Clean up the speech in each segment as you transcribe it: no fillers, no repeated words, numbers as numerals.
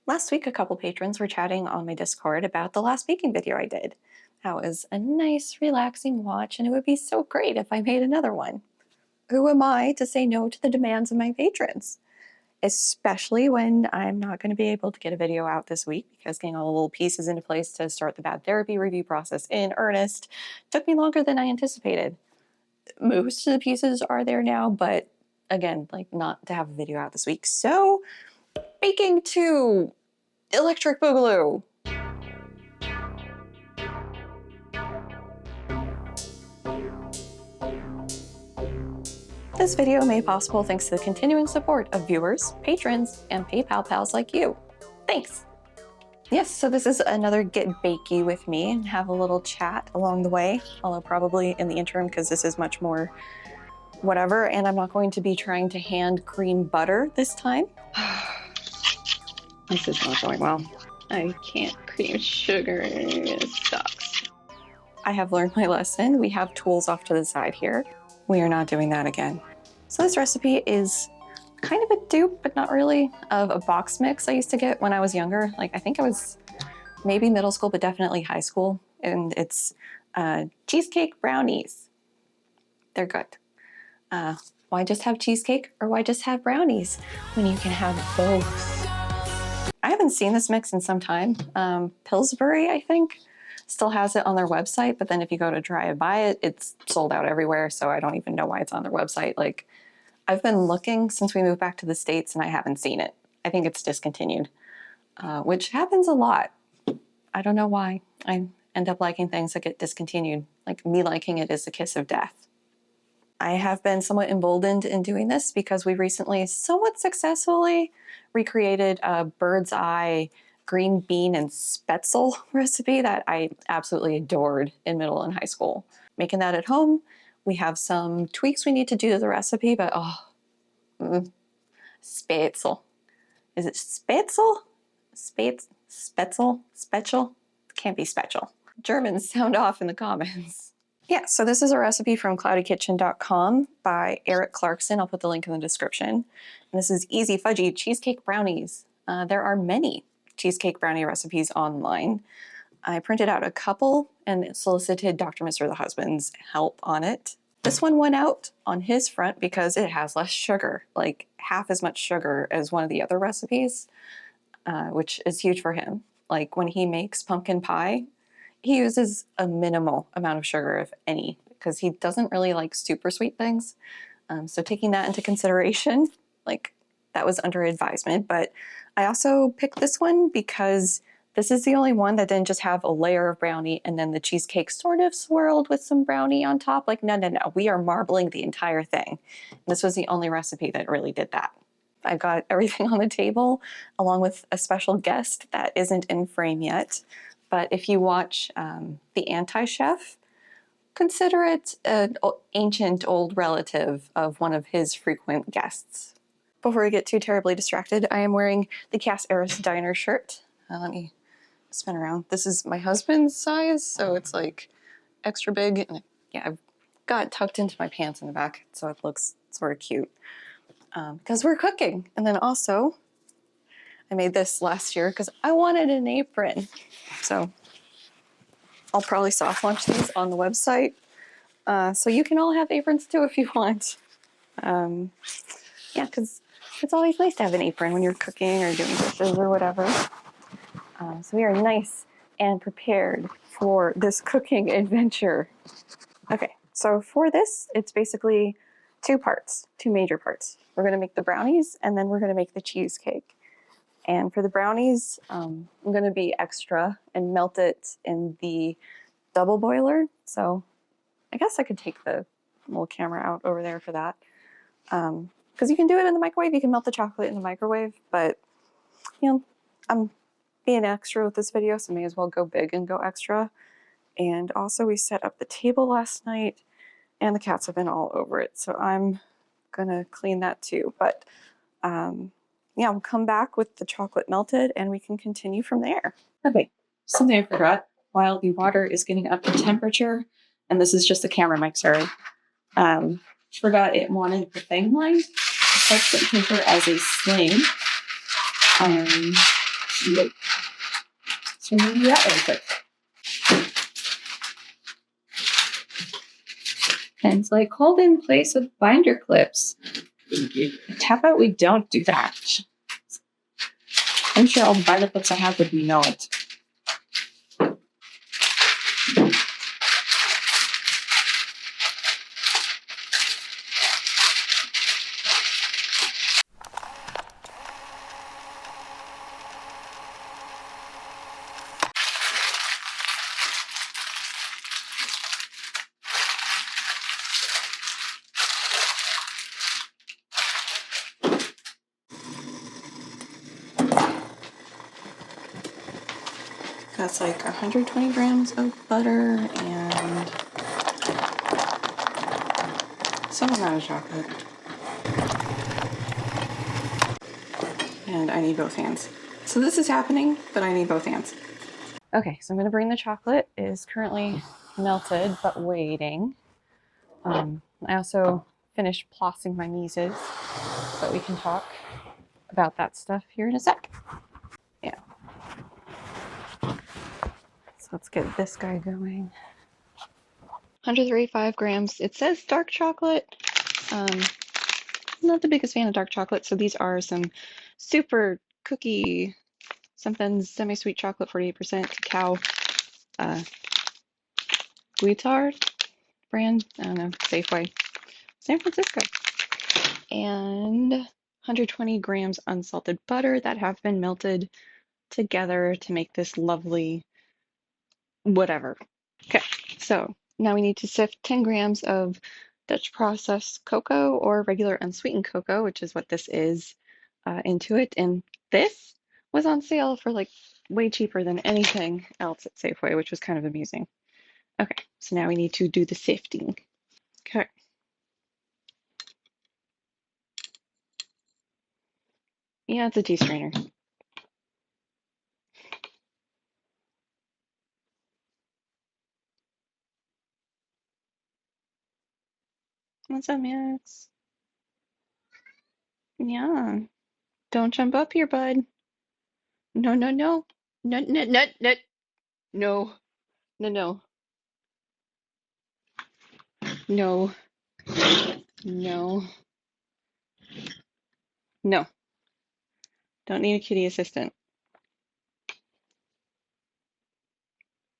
Last week, a couple patrons were chatting on my Discord about the last baking video I did. That was a nice, relaxing watch, and it would be so great if I made another one. Who am I to say no to the demands of my patrons? Especially when I'm not going to be able to get a video out this week because getting all the little pieces into place to start the bad therapy review process in earnest took me longer than I anticipated. Most of the pieces are there now, but again, not to have a video out this week. So, baking 2! Electric Boogaloo! This video is made possible thanks to the continuing support of viewers, patrons, and PayPal pals like you. Thanks! Yes, so this is another Get Bakey with me and have a little chat along the way, although probably in the interim because this is much more whatever, and I'm not going to be trying to hand cream butter this time. This is not going well. I can't cream sugar, it sucks. I have learned my lesson. We have tools off to the side here. We are not doing that again. So this recipe is kind of a dupe, but not really, of a box mix I used to get when I was younger. I think I was maybe middle school, but definitely high school. And it's Cheesecake Brownies. They're good. Why just have cheesecake or why just have brownies when you can have both? I haven't seen this mix in some time. Pillsbury, I think, still has it on their website, but then if you go to try to buy it, it's sold out everywhere, so I don't even know why it's on their website. I've been looking since we moved back to the States and I haven't seen it. I think it's discontinued, which happens a lot. I don't know why. I end up liking things that get discontinued. Me liking it is a kiss of death. I have been somewhat emboldened in doing this because we recently somewhat successfully recreated a bird's eye green bean and spätzle recipe that I absolutely adored in middle and high school. Making that at home, we have some tweaks we need to do to the recipe, but spätzle. Is it spätzle? Spätzle? Spätzle? Can't be special. Germans sound off in the comments. Yeah, so this is a recipe from cloudykitchen.com by Eric Clarkson. I'll put the link in the description. And this is easy fudgy cheesecake brownies. There are many cheesecake brownie recipes online. I printed out a couple and solicited Dr. Mr. the husband's help on it. This one went out on his front because it has less sugar, half as much sugar as one of the other recipes, which is huge for him. When he makes pumpkin pie, he uses a minimal amount of sugar, if any, because he doesn't really like super sweet things. So taking that into consideration, that was under advisement. But I also picked this one because this is the only one that didn't just have a layer of brownie and then the cheesecake sort of swirled with some brownie on top. No. We are marbling the entire thing. This was the only recipe that really did that. I've got everything on the table along with a special guest that isn't in frame yet. But if you watch The Anti-Chef, consider it an ancient old relative of one of his frequent guests. Before we get too terribly distracted, I am wearing the Cass Eris Diner shirt. Let me spin around. This is my husband's size, so it's extra big. And yeah, I've got it tucked into my pants in the back, so it looks sort of cute. Because we're cooking. And then also, I made this last year because I wanted an apron. So I'll probably soft launch these on the website. So you can all have aprons too if you want. Yeah, because it's always nice to have an apron when you're cooking or doing dishes or whatever. So we are nice and prepared for this cooking adventure. Okay, so for this, it's basically two major parts. We're going to make the brownies and then we're going to make the cheesecake. And for the brownies, I'm going to be extra and melt it in the double boiler. So I guess I could take the little camera out over there for that. Because you can do it in the microwave. You can melt the chocolate in the microwave. But, I'm being extra with this video, so may as well go big and go extra. And also we set up the table last night, and the cats have been all over it. So I'm going to clean that too. But, yeah, we'll come back with the chocolate melted and we can continue from there. Okay, something I forgot while the water is getting up to temperature, and this is just the camera mic, sorry. Forgot it wanted the thing line, parchment paper as a sling. So we'll do that really quick. And it's like hold in place with binder clips. Tap out, we don't do that. I'm sure all the binder clips I have would know it. That's like 120 grams of butter and some amount of chocolate. And I need both hands. So this is happening, but I need both hands. Okay, so I'm gonna bring the chocolate. It is currently melted, but waiting. I also finished flossing my Mises, but we can talk about that stuff here in a sec. Yeah. So let's get this guy going. 135 grams. It says dark chocolate. I'm not the biggest fan of dark chocolate, so these are some super cookie, something semi-sweet chocolate, 48% cacao, Guittard brand. I don't know, Safeway, San Francisco. And 120 grams unsalted butter that have been melted together to make this lovely whatever. Okay, so now we need to sift 10 grams of Dutch processed cocoa or regular unsweetened cocoa, which is what this is, into it. And this was on sale for like way cheaper than anything else at Safeway, which was kind of amusing. Okay, so now we need to do the sifting. Okay. Yeah, it's a tea strainer. What's up, Max? Yeah. Don't jump up here, bud. No, no, no. No, no, no, no. No, no, no. No, no, no. Don't need a kitty assistant.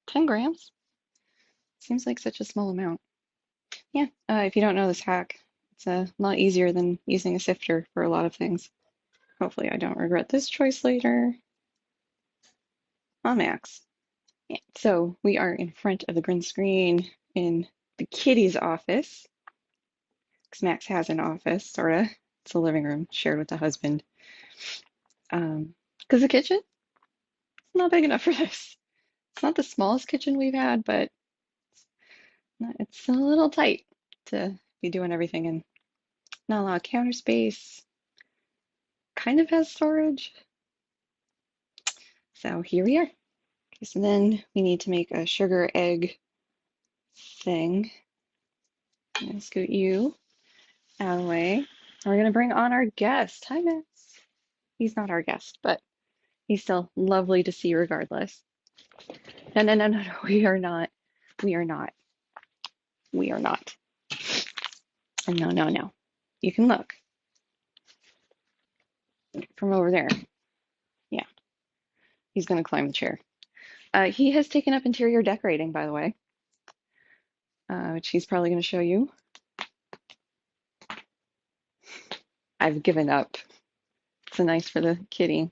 10 grams? Seems like such a small amount. Yeah, if you don't know this hack, it's a lot easier than using a sifter for a lot of things. Hopefully I don't regret this choice later. Oh, Max. Yeah, so we are in front of the green screen in the kitty's office. Because Max has an office, sort of. It's a living room shared with the husband. Because the kitchen, it's not big enough for this. It's not the smallest kitchen we've had, but it's a little tight to be doing everything in. Not a lot of counter space. Kind of has storage. So here we are. Okay, so then we need to make a sugar egg thing. I'm gonna scoot you out of the way. And we're gonna bring on our guest. Hi, Max. He's not our guest, but he's still lovely to see regardless. No, no, no, no, no. We are not. We are not. We are not. No, no, no. You can look from over there. Yeah, he's gonna climb the chair. He has taken up interior decorating, by the way, which he's probably going to show you. I've given up. It's a nice for the kitty.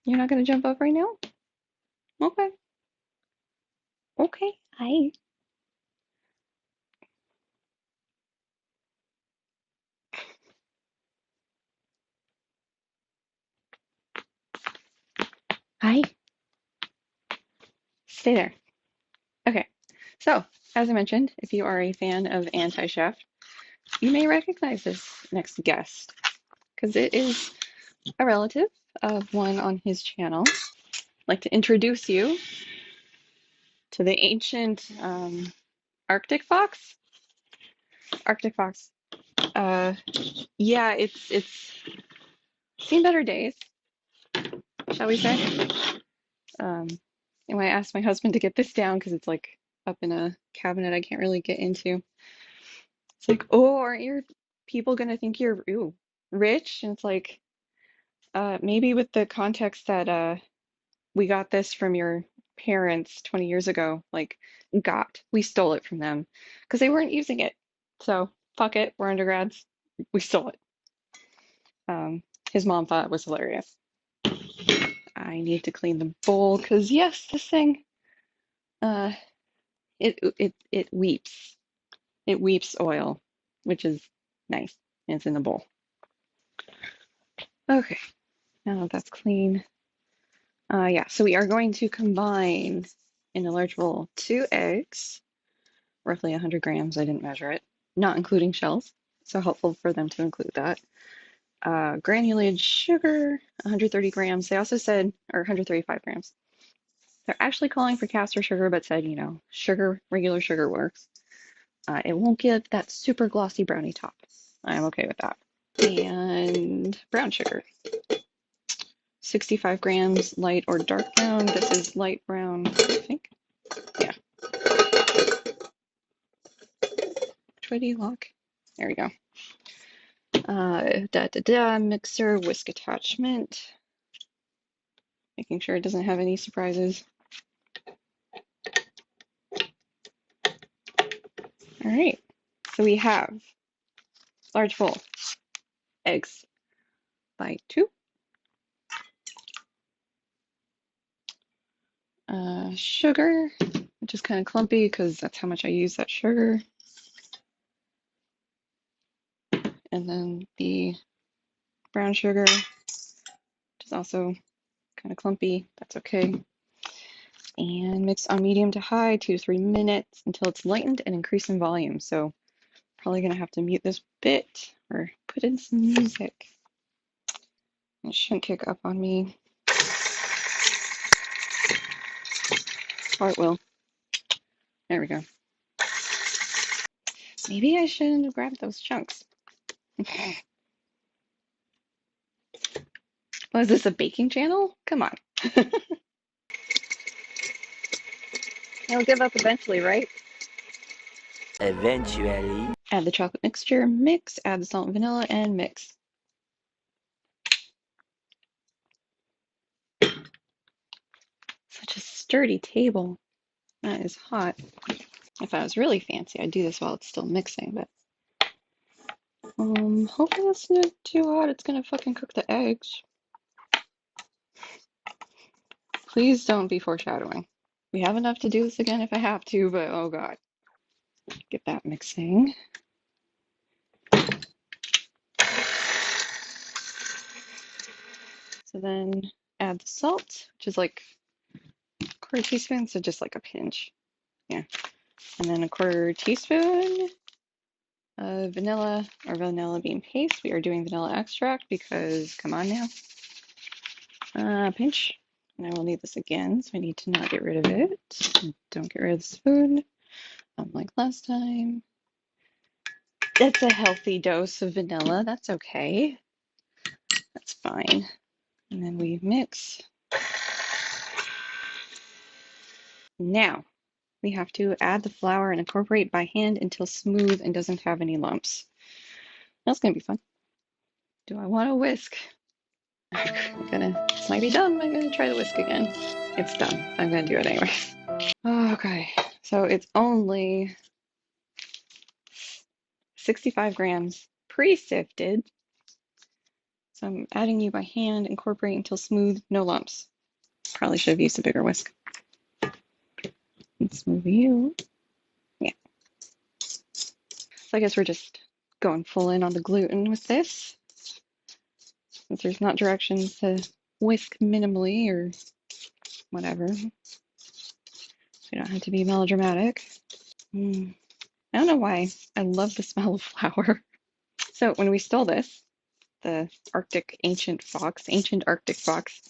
You're not going to jump up right now? Okay. Okay. Hi. Hi. Stay there. Okay. So, as I mentioned, if you are a fan of Anti-Chef, you may recognize this next guest because it is a relative of one on his channel. I'd like to introduce you to the ancient Arctic fox. Arctic fox. Yeah, it's Seen better days, shall we say? Um, and when I asked my husband to get this down because it's like up in a cabinet I can't really get into, it's like, oh, aren't your people gonna think you're rich? And it's like, maybe with the context that we got this from your parents 20 years ago, like we stole it from them because they weren't using it. So fuck it, we're undergrads, we stole it. His mom thought it was hilarious. I need to clean the bowl because yes, this thing, uh, it weeps. It weeps oil, which is nice. And it's in the bowl. Okay, now that that's clean. Yeah, so we are going to combine in a large bowl 2 eggs, roughly 100 grams. I didn't measure it, not including shells. So helpful for them to include that. Granulated sugar, 130 grams. They also said, or 135 grams. They're actually calling for caster sugar, but said, sugar, regular sugar works. It won't give that super glossy brownie top. I'm okay with that. And brown sugar, 65 grams, light or dark brown. This is light brown, I think. Yeah. Which way do you lock? There we go. Mixer, whisk attachment. Making sure it doesn't have any surprises. All right, so we have large bowl, eggs by 2. Sugar, which is kind of clumpy because that's how much I use that sugar. And then the brown sugar, which is also kind of clumpy. That's okay. And mix on medium to high, 2 to 3 minutes until it's lightened and increase in volume. So probably gonna have to mute this bit or put in some music. It shouldn't kick up on me. Or it will. There we go. Maybe I shouldn't have grabbed those chunks. Was this a baking channel? Come on. It'll give up eventually, right? Eventually. Add the chocolate mixture, mix, add the salt and vanilla, and mix. Such a sturdy table. That is hot. If I was really fancy, I'd do this while it's still mixing, but hopefully it's not too hot. It's gonna fucking cook the eggs. Please don't be foreshadowing. We have enough to do this again if I have to, but oh god. Get that mixing. So then add the salt, which is like a quarter teaspoon, so just like a pinch. Yeah. And then a quarter teaspoon of vanilla or vanilla bean paste. We are doing vanilla extract because come on now. Pinch. And I will need this again, so I need to not get rid of it. Don't get rid of the spoon, unlike last time. That's a healthy dose of vanilla. That's okay. That's fine. And then we mix. Now we have to add the flour and incorporate by hand until smooth and doesn't have any lumps. That's gonna be fun. Do I want to whisk? This might be dumb. I'm gonna try to whisk again. It's done. I'm gonna do it anyway. Okay, so it's only 65 grams pre-sifted. So I'm adding you by hand, incorporate until smooth, no lumps. Probably should have used a bigger whisk. Let's move you. Yeah. So I guess we're just going full in on the gluten with this. Since there's not directions to whisk minimally or whatever. So you don't have to be melodramatic. I don't know why. I love the smell of flour. So when we stole this, the ancient Arctic fox,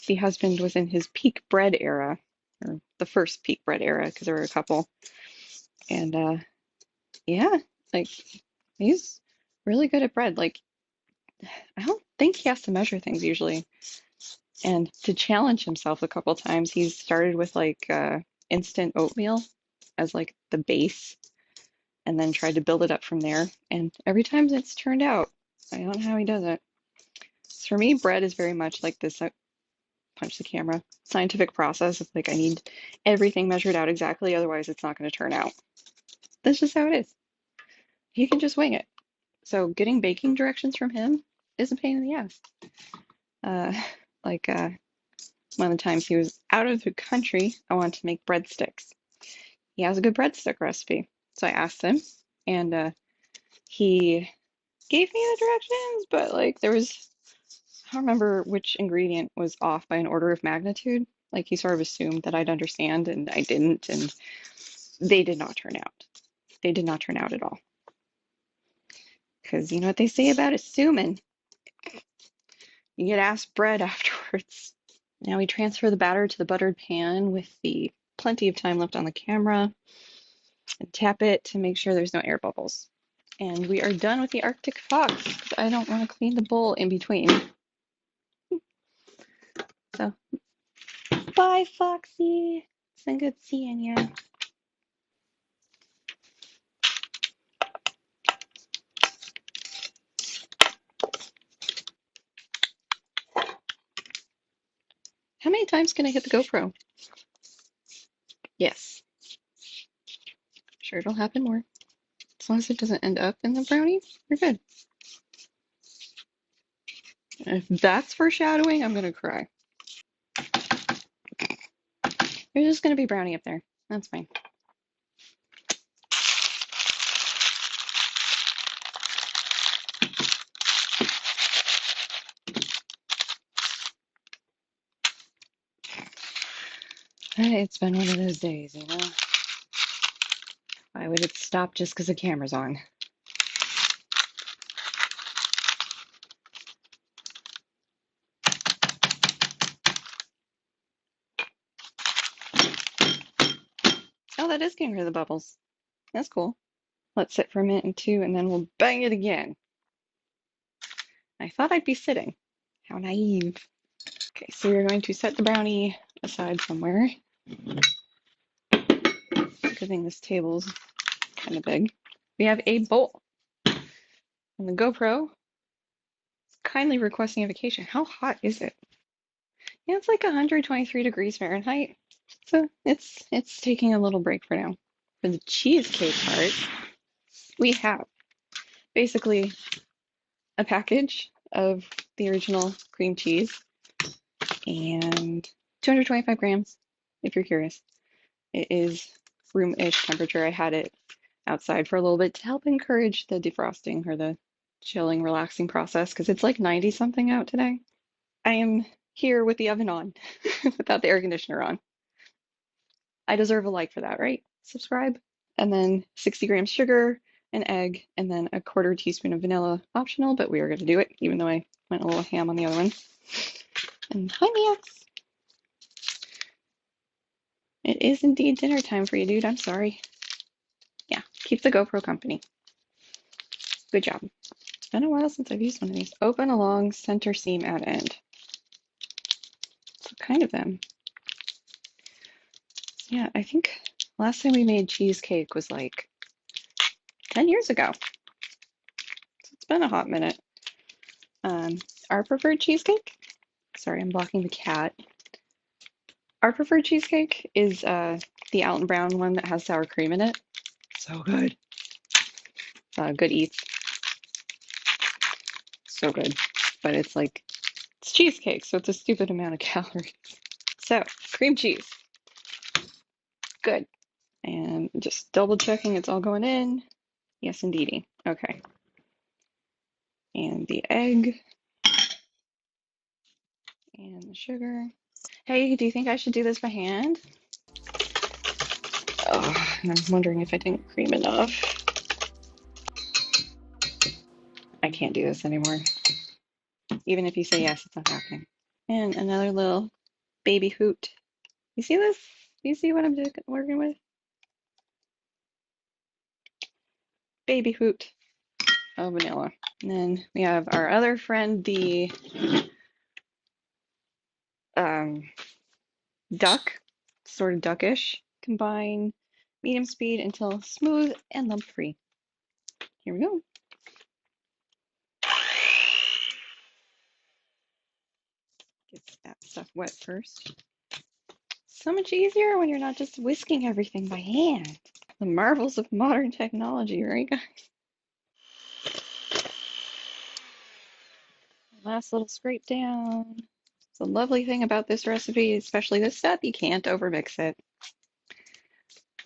the husband was in his peak bread era, or the first peak bread era, because there were a couple. And yeah, like he's really good at bread. Like I don't think he has to measure things usually. And to challenge himself a couple times, he's started with like instant oatmeal as like the base and then tried to build it up from there. And every time it's turned out. I don't know how he does it. So for me, bread is very much like this punch the camera scientific process. It's like I need everything measured out exactly, otherwise it's not going to turn out. That's just how it is. He can just wing it. So getting baking directions from him is a pain in the ass. Uh, like one of the times he was out of the country, I wanted to make breadsticks. He has a good breadstick recipe. So I asked him, and he gave me the directions, but like there was, I don't remember which ingredient was off by an order of magnitude. Like he sort of assumed that I'd understand, and I didn't, and they did not turn out. They did not turn out at all. Because you know what they say about assuming? You get asked bread afterwards. Now we transfer the batter to the buttered pan with the plenty of time left on the camera and tap it to make sure there's no air bubbles. And we are done with the Arctic fox because I don't want to clean the bowl in between. So, bye, Foxy. It's been good seeing you. How many times can I hit the GoPro? Yes. Sure, it'll happen more. As long as it doesn't end up in the brownie, we're good. And if that's foreshadowing, I'm gonna cry. There's just gonna be brownie up there. That's fine. It's been one of those days, you know? Why would it stop just because the camera's on? Oh, that is getting rid of the bubbles. That's cool. Let's sit for a minute and two, and then we'll bang it again. I thought I'd be sitting. How naive. Okay, so we're going to set the brownie aside somewhere. Good thing this table's kind of big. We have a bowl. And the GoPro is kindly requesting a vacation. How hot is it? Yeah, it's like 123 degrees Fahrenheit. So it's taking a little break for now. For the cheesecake part, we have basically a package of the original cream cheese and 225 grams, if you're curious. It is room-ish temperature. I had it outside for a little bit to help encourage the defrosting or the chilling, relaxing process because it's like 90 something out today. I am here with the oven on without the air conditioner on. I deserve a like for that, right? Subscribe. And then 60 grams sugar, an egg, and then a quarter teaspoon of vanilla, optional, but we are going to do it, even though I went a little ham on the other one. And hi, Max. It is indeed dinner time for you, dude. I'm sorry. Yeah, keep the GoPro company. Good job. It's been a while since I've used one of these. Open along center seam at end. So kind of them. Yeah, I think last time we made cheesecake was like 10 years ago. So it's been a hot minute. Our preferred cheesecake, sorry, I'm blocking the cat. Our preferred cheesecake is the Alton Brown one that has sour cream in it. So good. Good eats. So good. But it's like, it's cheesecake, so it's a stupid amount of calories. So, cream cheese. Good. And just double checking it's all going in. Yes, indeedy. Okay. And the egg. And the sugar. Hey, do you think I should do this by hand? Oh, and I'm wondering if I didn't cream enough. I can't do this anymore. Even if you say yes, it's not happening. And another little baby hoot. You see this? Do you see what I'm working with? Baby hoot. of vanilla. And then we have our other friend, the duck, sort of duckish. Combine medium speed until smooth and lump free. Here we go. Get that stuff wet first. So much easier when you're not just whisking everything by hand. The marvels of modern technology, right, guys? Last little scrape down. The lovely thing about this recipe, especially this step, you can't overmix it.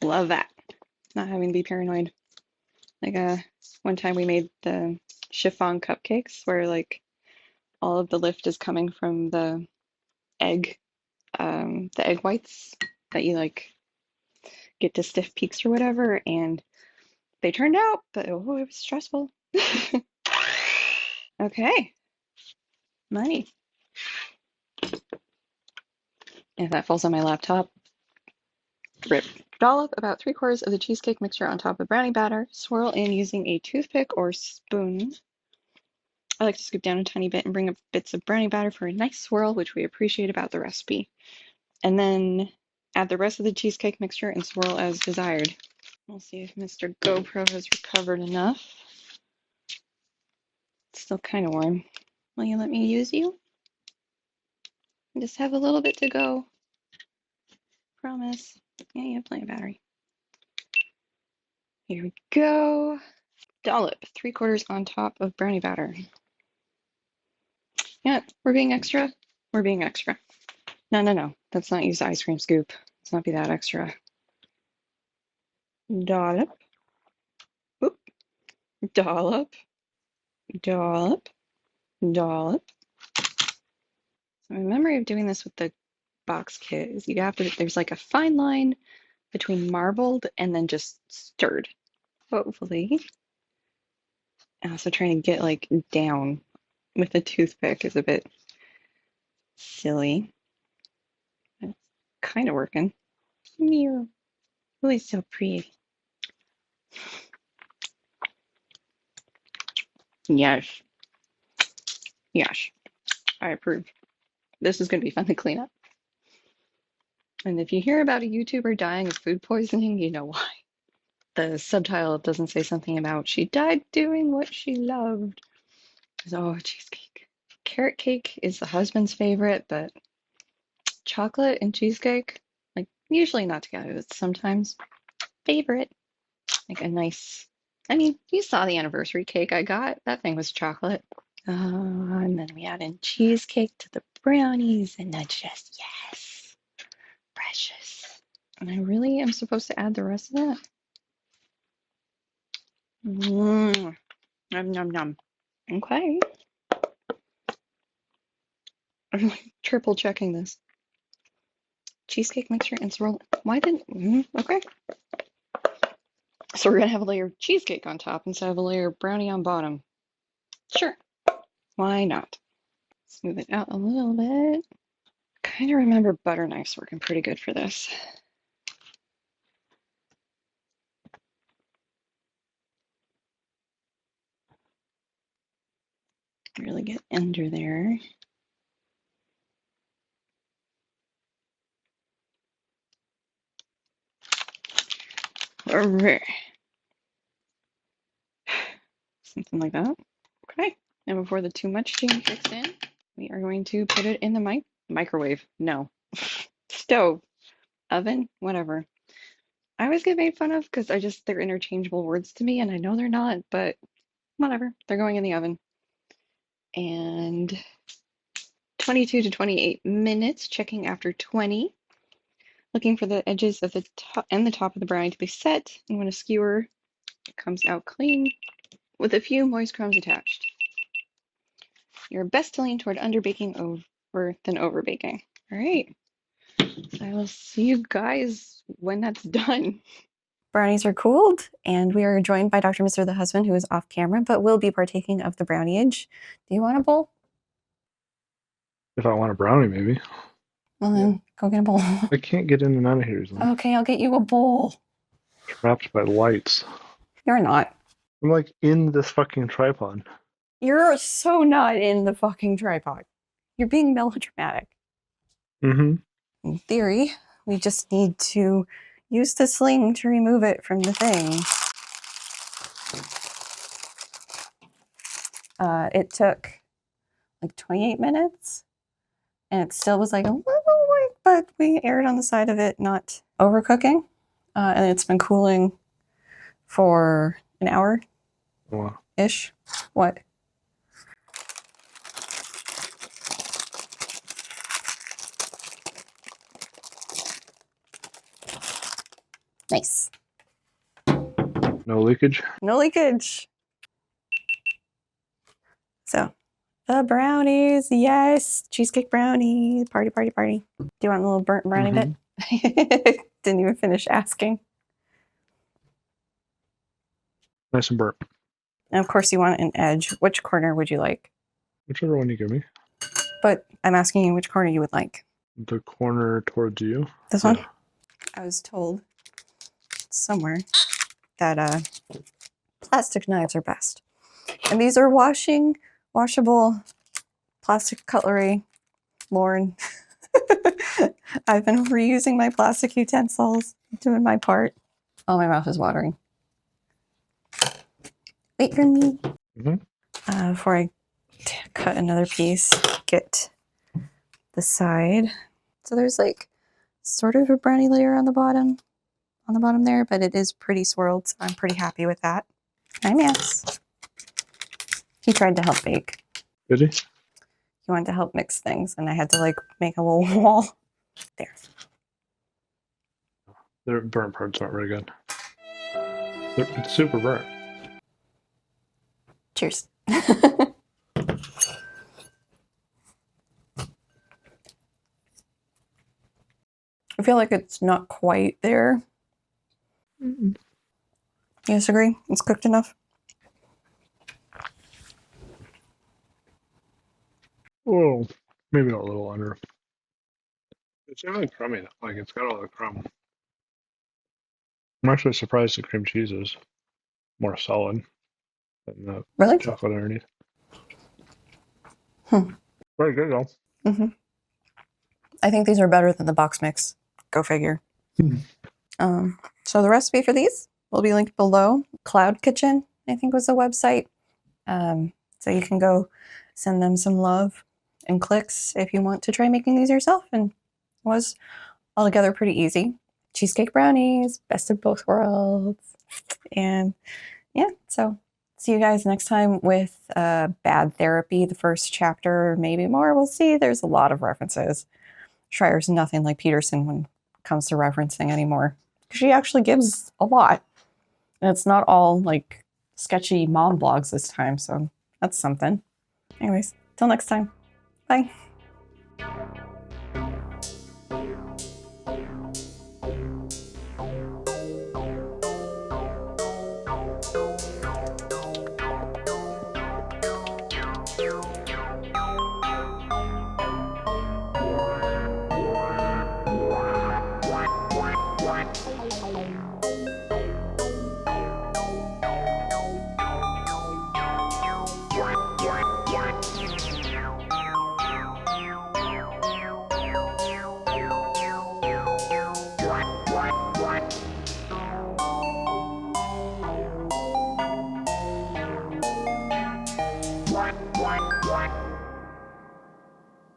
Love that. Not having to be paranoid. Like one time we made the chiffon cupcakes where like all of the lift is coming from the egg whites that you like get to stiff peaks or whatever, and they turned out, but oh, it was stressful. Okay, money. If that falls on my laptop, rip. Dollop about 3/4 of the cheesecake mixture on top of brownie batter. Swirl in using a toothpick or spoon. I like to scoop down a tiny bit and bring up bits of brownie batter for a nice swirl, which we appreciate about the recipe. And then add the rest of the cheesecake mixture and swirl as desired. We'll see if Mr. GoPro has recovered enough. It's still kind of warm. Will you let me use you? I just have a little bit to go. Promise. Yeah, you have plenty of battery. Here we go. Dollop, 3/4 on top of brownie batter. Yeah, we're being extra. We're being extra. No. Let's not use the ice cream scoop. Let's not be that extra. Dollop. Oop. Dollop. Dollop. Dollop. So my memory of doing this with the box kit is you have to, there's like a fine line between marbled and then just stirred. Hopefully. Also trying to get like down with a toothpick is a bit silly. It's kind of working. Meow. Oh, it's so pretty. Yes. Yes. I approve. This is going to be fun to clean up. And if you hear about a YouTuber dying of food poisoning, you know why. The subtitle doesn't say something about she died doing what she loved. Oh, cheesecake. Carrot cake is the husband's favorite, but chocolate and cheesecake, like usually not together, but sometimes favorite. Like a nice, I mean, you saw the anniversary cake I got. That thing was chocolate. And then we add in cheesecake to the brownies, and that's just, yes, precious. And I really am supposed to add the rest of that. Yum, yum, yum. Okay. I'm like triple checking this. Cheesecake mixture and swirl. Why didn't, okay. So we're gonna have a layer of cheesecake on top instead of a layer of brownie on bottom. Sure. Why not? Smooth it out a little bit. Kind of remember butter knives working pretty good for this. Really get under there. All right. Something like that. Okay. And before the too much steam kicks in, we are going to put it in the microwave. No. Stove. Oven. Whatever. I always get made fun of because they're interchangeable words to me, and I know they're not, but whatever. They're going in the oven. And 22 to 28 minutes, checking after 20. Looking for the edges of the top and the top of the brownie to be set. And when a skewer, it comes out clean with a few moist crumbs attached. You're best to lean toward underbaking over than overbaking. All right. I will see you guys when that's done. Brownies are cooled, and we are joined by Dr. Mr. the husband, who is off camera, but will be partaking of the brownieage. Do you want a bowl? If I want a brownie, maybe. Well, then go get a bowl. I can't get in and out of here. Okay, I'll get you a bowl. Trapped by lights. You're not. I'm like in this fucking tripod. You're so not in the fucking tripod. You're being melodramatic. Mm-hmm. In theory, we just need to use the sling to remove it from the thing. It took like 28 minutes, and it still was like a little white, but we erred on the side of it not overcooking. And it's been cooling for an hour-ish. Wow. What? Nice. No leakage. No leakage. So, the brownies, yes. Cheesecake brownie. Party, party, party. Do you want a little burnt brownie bit? Didn't even finish asking. Nice and burnt. And of course, you want an edge. Which corner would you like? Whichever one you give me. But I'm asking you which corner you would like. The corner towards you. This one? I was told somewhere that plastic knives are best. And these are washable plastic cutlery. Lauren. I've been reusing my plastic utensils, doing my part. Oh, my mouth is watering. Wait for me. Before I cut another piece, get the side. So there's like sort of a brownie layer on the bottom there, but it is pretty swirled, so I'm pretty happy with that. Hi, Max. He tried to help bake. Did he? He wanted to help mix things, and I had to like make a little wall there. The burnt parts aren't very good. It's super burnt. Cheers. I feel like it's not quite there. You disagree? It's cooked enough? Oh, maybe a little under. It's really crummy. Like it's got all the crumb. I'm actually surprised the cream cheese is more solid than the Really? chocolate underneath. Hmm. Very good though. Mm-hmm. I think these are better than the box mix. Go figure. So the recipe for these will be linked below. Cloud Kitchen, I think, was the website. So you can go send them some love and clicks if you want to try making these yourself. And it was altogether pretty easy. Cheesecake brownies, best of both worlds. And yeah, so see you guys next time with Bad Therapy, the first chapter, maybe more. We'll see. There's a lot of references. Schreier's nothing like Peterson when it comes to referencing anymore. She actually gives a lot. And it's not all like sketchy mom blogs this time, so that's something. Anyways, till next time. Bye.